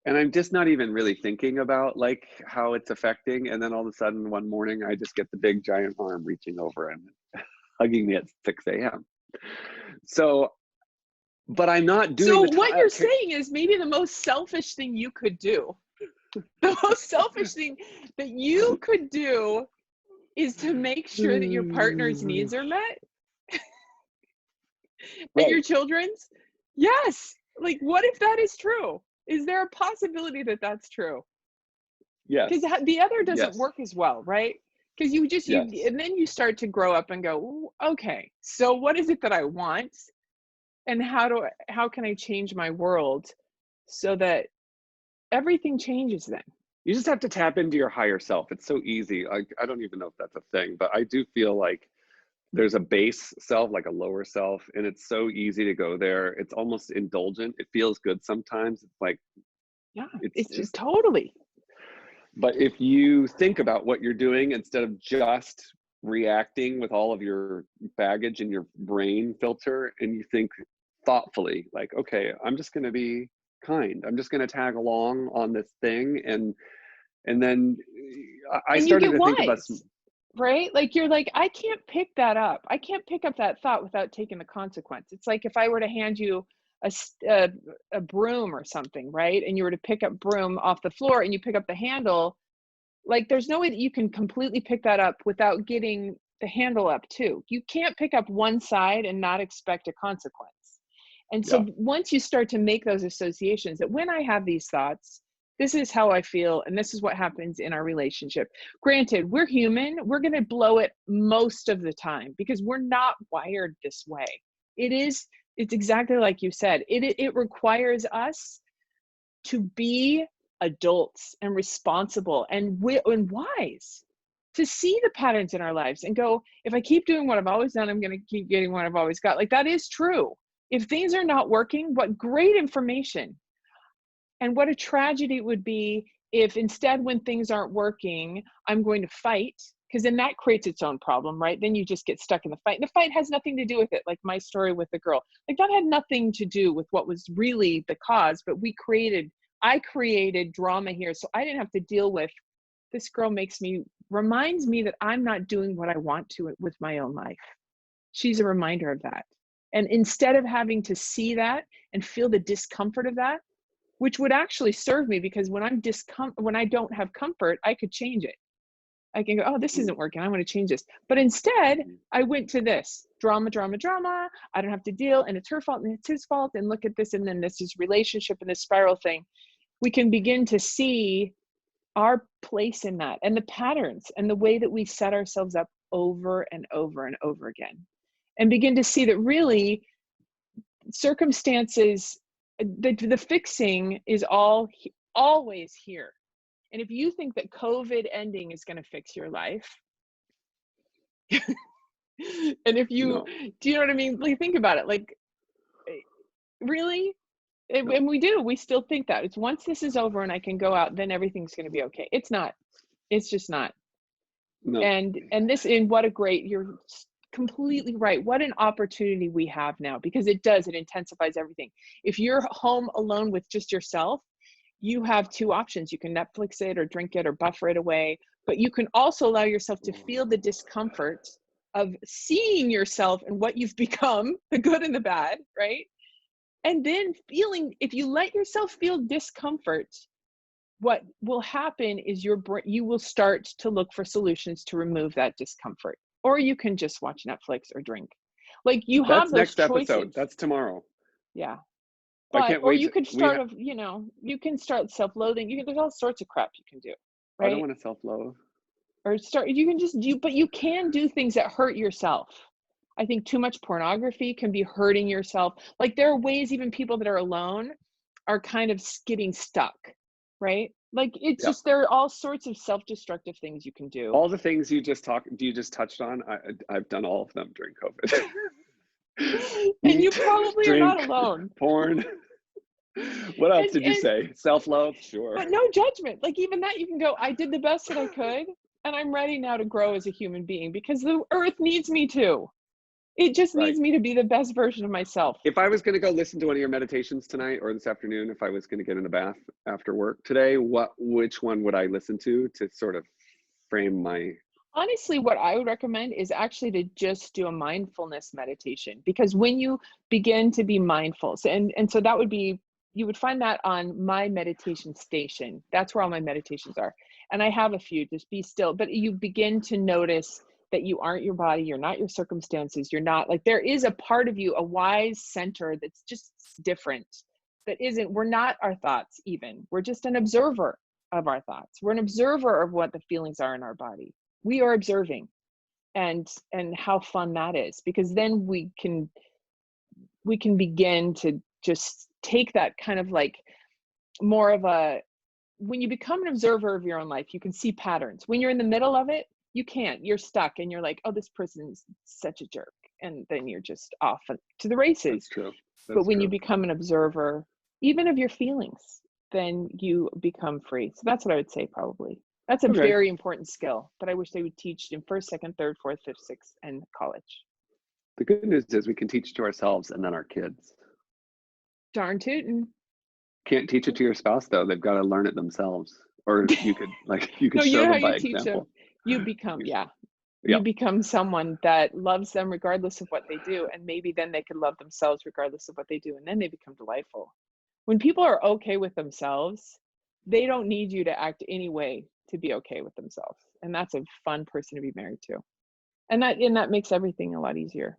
And I'm just not even really thinking about like how it's affecting. And then all of a sudden one morning, I just get the big giant arm reaching over and hugging me at 6 a.m. So, but I'm not doing So the what you're saying is maybe the most selfish thing you could do, the most selfish thing that you could do is to make sure that your partner's needs are met. And Right. your children's. Yes. Like, what if that is true? Is there a possibility that that's true? Yes. Because the other doesn't Yes. work as well, right? Because you just, Yes. and then you start to grow up and go, okay, so what is it that I want? And how can I change my world so that everything changes then? you just have to tap into your higher self. It's so easy. I don't even know if that's a thing, but I do feel like there's a base self, like a lower self, and it's so easy to go there. It's almost indulgent. It feels good sometimes. It's like, Yeah, it's it's just just, totally. but if you think about what you're doing instead of just reacting with all of your baggage in your brain filter, and you think thoughtfully, like, okay, I'm just going to be kind. I'm just going to tag along on this thing. And then I And you started get to think about some, wise, right? Like you're like, I can't pick that up. I can't pick up that thought without taking the consequence. It's like if I were to hand you a broom or something, right? And you were to pick up broom off the floor and you pick up the handle, like there's no way that you can completely pick that up without getting the handle up too. You can't pick up one side and not expect a consequence. And yeah, so once you start to make those associations that when I have these thoughts, this is how I feel, and this is what happens in our relationship. Granted, we're human, we're going to blow it most of the time because we're not wired this way. It's exactly like you said. It requires us to be adults and responsible and wise, to see the patterns in our lives and go, if I keep doing what I've always done, I'm going to keep getting what I've always got. Like that is true. If things are not working, what great information. And what a tragedy it would be if instead, when things aren't working, I'm going to fight, because then that creates its own problem, right? Then you just get stuck in the fight. And the fight has nothing to do with it. Like my story with the girl, like that had nothing to do with what was really the cause, but I created drama here. So I didn't have to deal with this girl reminds me that I'm not doing what I want to with my own life. She's a reminder of that. And instead of having to see that and feel the discomfort of that, which would actually serve me, because when when I don't have comfort, I could change it. I can go, oh, this isn't working. I want to change this. But instead, I went to this drama, drama, drama. I don't have to deal, and it's her fault and it's his fault. And look at this. And then this is relationship and this spiral thing. We can begin to see our place in that and the patterns and the way that we set ourselves up over and over and over again, and begin to see that really circumstances, the fixing is always here. And if you think that COVID ending is going to fix your life, and if you, no, do you know what I mean? Like, think about it. Like, really? no, And we still think that it's once this is over and I can go out, then everything's going to be okay. It's not. It's just not. no. And you're completely right. What an opportunity we have now, because it intensifies everything. If you're home alone with just yourself, you have two options. You can Netflix it or drink it or buffer it away, but you can also allow yourself to feel the discomfort of seeing yourself and what you've become, the good and the bad, right? And then if you let yourself feel discomfort, what will happen is you will start to look for solutions to remove that discomfort. Or you can just watch Netflix or drink. Like you have That's those next episode. choices. That's tomorrow. Yeah. I can't Or wait. you could We start you can start self-loathing. There's all sorts of crap you can do, I don't right? want to self-loathe. Or you can just but you can do things that hurt yourself. I think too much pornography can be hurting yourself. Like there are ways even people that are alone are kind of getting stuck, right? Like it's Yeah. just, there are all sorts of self-destructive things you can do. All the things you just touched on, I've done all of them during COVID. And you Eat, probably are not drink, alone. porn. What else did you And say? Self-love? Sure. but no judgment. Like even that, you can go, I did the best that I could, and I'm ready now to grow as a human being because the earth needs me to. It just Right. needs me to be the best version of myself. If I was going to go listen to one of your meditations tonight or this afternoon, if I was going to get in the bath after work today, which one would I listen to sort of frame my? Honestly, what I would recommend is actually to just do a mindfulness meditation, because when you begin to be mindful, so that would be, you would find that on my meditation station. That's where all my meditations are. And I have a few, just be still, but you begin to notice that you aren't your body, you're not your circumstances, you're not, like, there is a part of you, a wise center that's just different, we're not our thoughts even. We're just an observer of our thoughts. We're an observer of what the feelings are in our body. We are observing, and how fun that is, because then we can begin to just take that kind of like more of a when you become an observer of your own life, you can see patterns. When you're in the middle of it, you can't. You're stuck and you're like, oh, this person's such a jerk. And then you're just off to the races. That's true. But when you become an observer, even of your feelings, then you become free. So that's what I would say probably. That's a very important skill that I wish they would teach in first, second, third, fourth, fifth, sixth, and college. The good news is we can teach it to ourselves and then our kids. Darn tootin'. Can't teach it to your spouse though. They've got to learn it themselves. Or you could No, show know them how by you teach them. example. You become, you become someone that loves them regardless of what they do. And maybe then they can love themselves regardless of what they do. And then they become delightful. When people are okay with themselves, they don't need you to act any way to be okay with themselves. And that's a fun person to be married to. And that makes everything a lot easier.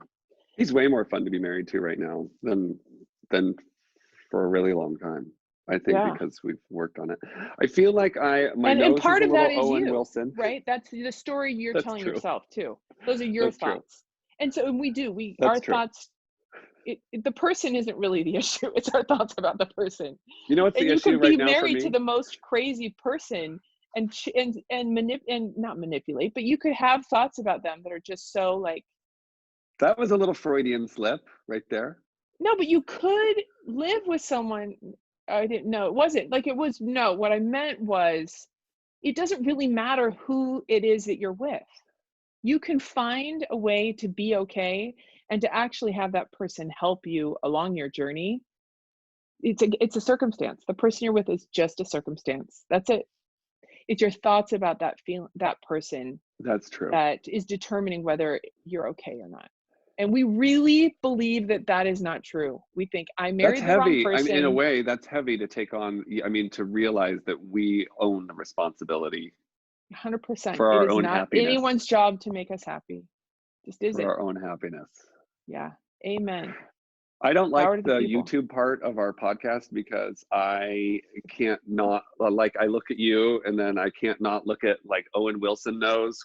He's way more fun to be married to right now than for a really long time. I think because we've worked on it. I feel like my nose and part is a of that little is Owen you, Wilson. right? That's the story you're telling yourself too. Those are your That's thoughts. True. And so our thoughts, the person isn't really the issue. It's our thoughts about the person. You know what's the issue right now for me? You could be married to the most crazy person and not manipulate, but you could have thoughts about them that are just so like. That was a little Freudian slip right there. No, but you could live with someone. I didn't know. It wasn't like it was. No, what I meant was it doesn't really matter who it is that you're with. You can find a way to be okay and to actually have that person help you along your journey. It's a circumstance. The person you're with is just a circumstance. That's it. It's your thoughts about that person. That's true. That is determining whether you're okay or not. And we really believe that is not true. We think I married the wrong person. I mean, in a way, that's heavy to take on. I mean, to realize that we own the responsibility. 100%. For our it is own not happiness. Anyone's job to make us happy. Just isn't. For our own happiness. Yeah. Amen. I don't like the YouTube part of our podcast because I can't not, like, I look at you and then I can't not look at like Owen Wilson nose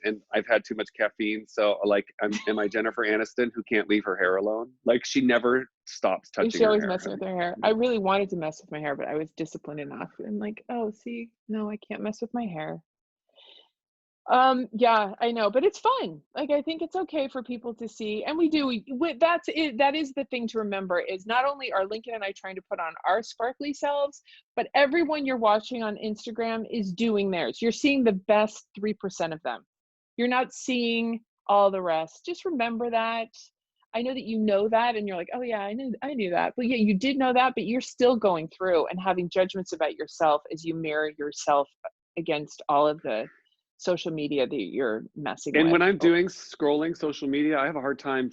and I've had too much caffeine. So like, am I Jennifer Aniston who can't leave her hair alone? Like she never stops touching her hair. She's always messing with her hair. I really wanted to mess with my hair, but I was disciplined enough. And like, oh, see, no, I can't mess with my hair. Yeah, I know, but it's fun. Like, I think it's okay for people to see, and that's it. That is the thing to remember is not only are Lincoln and I trying to put on our sparkly selves, but everyone you're watching on Instagram is doing theirs. You're seeing the best 3% of them. You're not seeing all the rest. Just remember that. I know that you know that, and you're like, oh yeah, I knew that. But yeah, you did know that, but you're still going through and having judgments about yourself as you mirror yourself against all of the social media that you're messing with. And when I'm scrolling social media, I have a hard time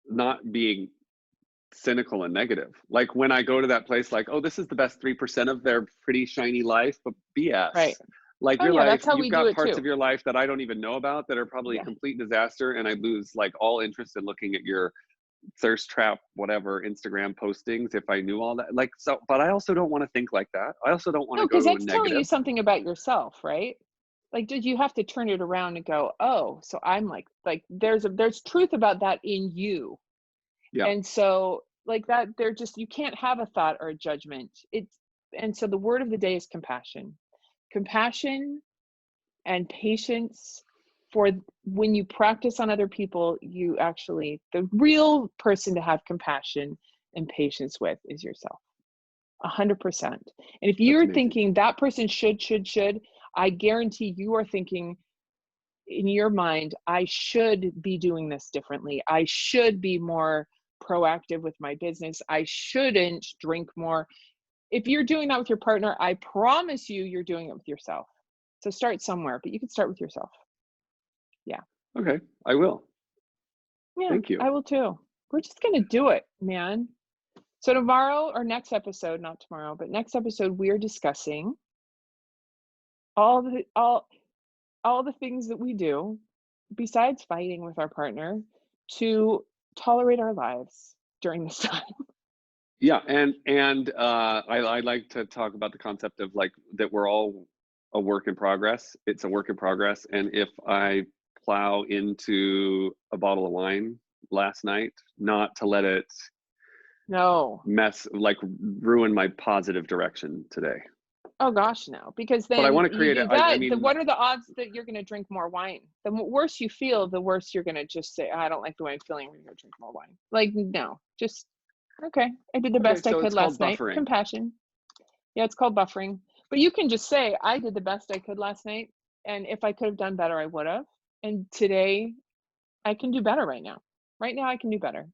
not being cynical and negative. Like when I go to that place, like, oh, this is the best 3% of their pretty shiny life, but BS. Right. Like your life, you've got parts of your life that I don't even know about that are probably a complete disaster, and I lose like all interest in looking at your thirst trap, whatever Instagram postings if I knew all that. Like, so, but I also don't want to think like that. I also don't want to go to a negative. Because that's telling you something about yourself, right? Like, did you have to turn it around and go, oh, so I'm like there's truth about that in you. Yeah. And so like that, you can't have a thought or a judgment. And so the word of the day is compassion. Compassion and patience. For when you practice on other people, the real person to have compassion and patience with is yourself. 100%. And if you're thinking that person should, I guarantee you are thinking in your mind, I should be doing this differently. I should be more proactive with my business. I shouldn't drink more. If you're doing that with your partner, I promise you're doing it with yourself. So start somewhere, but you can start with yourself. Yeah. Okay, I will. Yeah, thank you. I will too. We're just going to do it, man. So tomorrow, or next episode, not tomorrow, but next episode, we're discussing all the things that we do besides fighting with our partner to tolerate our lives during this time. Yeah, and I like to talk about the concept of like that we're all a work in progress. It's a work in progress, and if I plow into a bottle of wine last night, not to let it No. ruin my positive direction today. Oh gosh, no. Because But I then want to you create do it. that. What are the odds that you're going to drink more wine? The worse you feel, the worse you're going to just say, I don't like the way I'm feeling. We're going to drink more wine. Like, no, just, okay. I did the best I so could it's called last night. buffering. Compassion. Yeah, it's called buffering. But you can just say, I did the best I could last night. And if I could have done better, I would have. And today, I can do better right now. Right now, I can do better.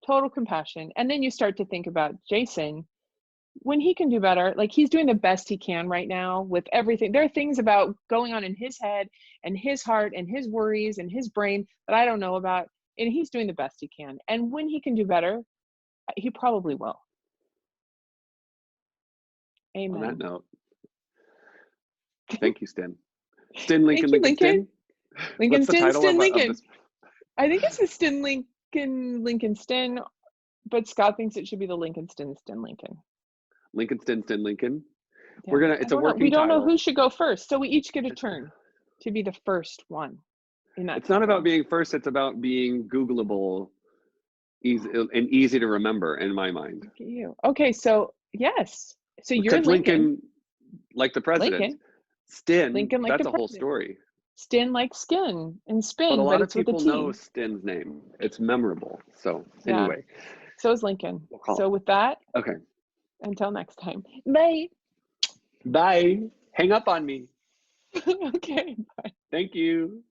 Total compassion. And then you start to think about Jason, when he can do better, like he's doing the best he can right now with everything. There are things about going on in his head and his heart and his worries and his brain that I don't know about. And he's doing the best he can. And when he can do better, he probably will. Amen. On that note, thank you, Stin. Stin Lincoln, Thank you, Lincoln, Stin. Lincoln What's the Stin, title Stin of Lincoln. this? I think it's the Stin Lincoln Stin, but Scott thinks it should be the Lincoln Stin Lincoln. Lincoln Stin Lincoln. Yeah. It's a working We don't title. know who should go first, so we each get a turn to be the first one. It's not about being first, it's about being Googleable, and easy to remember in my mind. Look at you. Okay, so yes. So you're Lincoln, like the president. Lincoln. Stin, Lincoln like that's the a whole president. story. Stin like skin and spin, But a lot of it's with a people T. know Stin's name. It's memorable. So anyway. So is Lincoln. We'll So with that, okay. Until next time. Bye. Bye. Hang up on me. Okay, bye. Thank you.